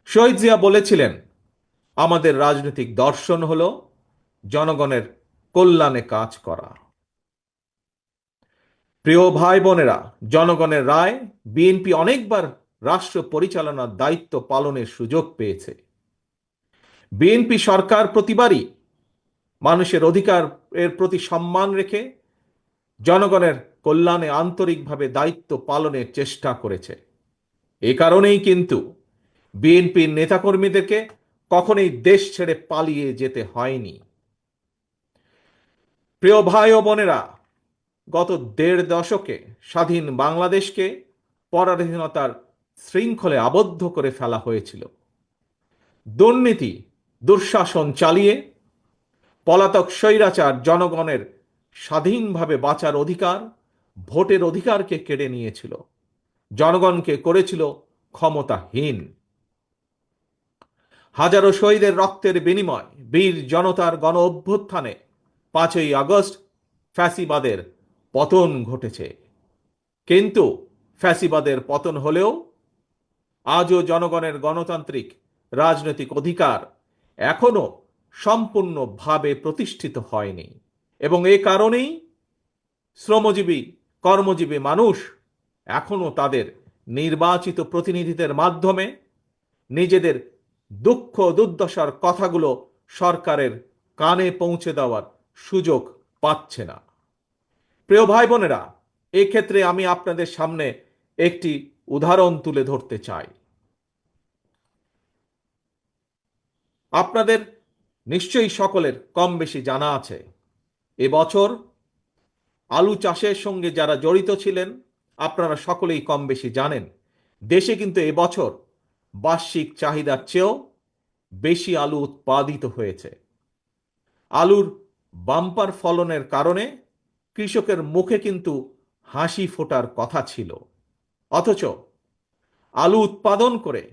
শহীদ জিয়া বলেছিলেন, আমাদের রাজনৈতিক দর্শন হলো জনগণের কল্যাণে কাজ করা। প্রিয় ভাই বোনেরা, জনগণের রায় বিএনপি অনেকবার রাষ্ট্র পরিচালনার দায়িত্ব পালনের সুযোগ পেয়েছে। বিএনপি সরকার প্রতিবারই মানুষের অধিকার এর প্রতি সম্মান রেখে জনগণের কল্যাণে আন্তরিকভাবে দায়িত্ব পালনের চেষ্টা করেছে। এ কারণেই কিন্তু বিএনপির নেতাকর্মীদেরকে কখনোই দেশ ছেড়ে পালিয়ে যেতে হয়নি। প্রিয় ভাই ও বোনেরা, গত দেড় দশকে স্বাধীন বাংলাদেশকে পরাধীনতার শৃঙ্খলে আবদ্ধ করে ফেলা হয়েছিল। দুর্নীতি, দুঃশাসন চালিয়ে পলাতক স্বৈরাচার জনগণের স্বাধীনভাবে বাঁচার অধিকার, ভোটের অধিকারকে কেড়ে নিয়েছিল, জনগণকে করেছিল ক্ষমতাহীন। হাজারো শহীদের রক্তের বিনিময়, বীর জনতার গণ অভ্যুত্থানে 5ই আগস্ট ফ্যাসিবাদের পতন ঘটেছে। কিন্তু ফ্যাসিবাদের পতন হলেও আজও জনগণের গণতান্ত্রিক রাজনৈতিক অধিকার এখনো সম্পূর্ণভাবে প্রতিষ্ঠিত হয়নি। এবং এ কারণেই শ্রমজীবী, কর্মজীবী মানুষ এখনো তাদের নির্বাচিত প্রতিনিধিদের মাধ্যমে নিজেদের দুঃখ দুর্দশার কথাগুলো সরকারের কানে পৌঁছে দেওয়ার সুযোগ পাচ্ছে না। প্রিয় ভাই বোনেরা, এক্ষেত্রে আমি আপনাদের সামনে একটি উদাহরণ তুলে ধরতে চাই। আপনাদের নিশ্চয়ই সকলের কম বেশি জানা আছে, এবছর আলু চাষের সঙ্গে যারা জড়িত ছিলেন আপনারা সকলেই কম বেশি জানেন, দেশে কিন্তু এবছর বার্ষিক চাহিদার চেয়েও বেশি আলু উৎপাদিত হয়েছে। আলুর বাম্পার ফলনের কারণে কৃষকের মুখে কিন্তু হাসি ফোটার কথা ছিল। অথচ আলু উৎপাদন করে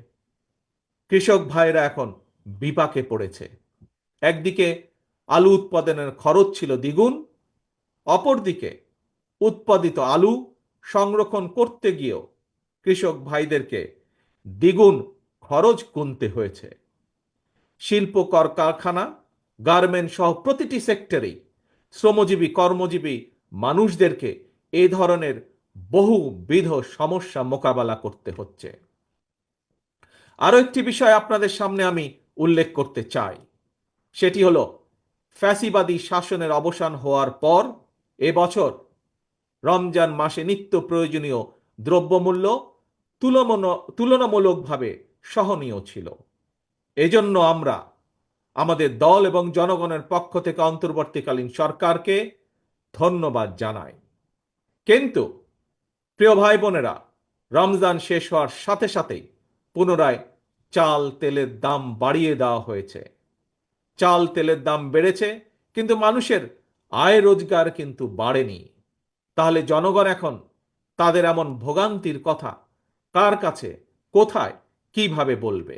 কৃষক ভাইরা এখন বিপাকে পড়েছে। একদিকে আলু উৎপাদনের খরচ ছিল দ্বিগুণ, অপরদিকে উৎপাদিত আলু সংরক্ষণ করতে গিয়েও কৃষক ভাইদেরকে দ্বিগুণ খরচ গুনতে হয়েছে। শিল্প কারখানা, গার্মেন্ট সহ প্রতিটি সেক্টরেই শ্রমজীবী কর্মজীবী মানুষদেরকে এই ধরনের বহুবিধ সমস্যা মোকাবেলা করতে হচ্ছে। আরো একটি বিষয় আপনাদের সামনে আমি উল্লেখ করতে চাই, সেটি হলো ফ্যাসিবাদী শাসনের অবসান হওয়ার পর এবছর রমজান মাসে নিত্য প্রয়োজনীয় দ্রব্যমূল্য তুলনামূলকভাবে সহনীয় ছিল। এজন্য আমরা আমাদের দল এবং জনগণের পক্ষ থেকে অন্তর্বর্তীকালীন সরকারকে ধন্যবাদ জানাই। কিন্তু প্রিয় ভাই বোনেরা, রমজান শেষ হওয়ার সাথে সাথেই পুনরায় চাল তেলের দাম বাড়িয়ে দেওয়া হয়েছে। চাল তেলের দাম বেড়েছে, কিন্তু মানুষের আয় রোজগার কিন্তু বাড়েনি। তাহলে জনগণ এখন তাদের এমন ভোগান্তির কথা কার কাছে, কোথায়, কিভাবে বলবে?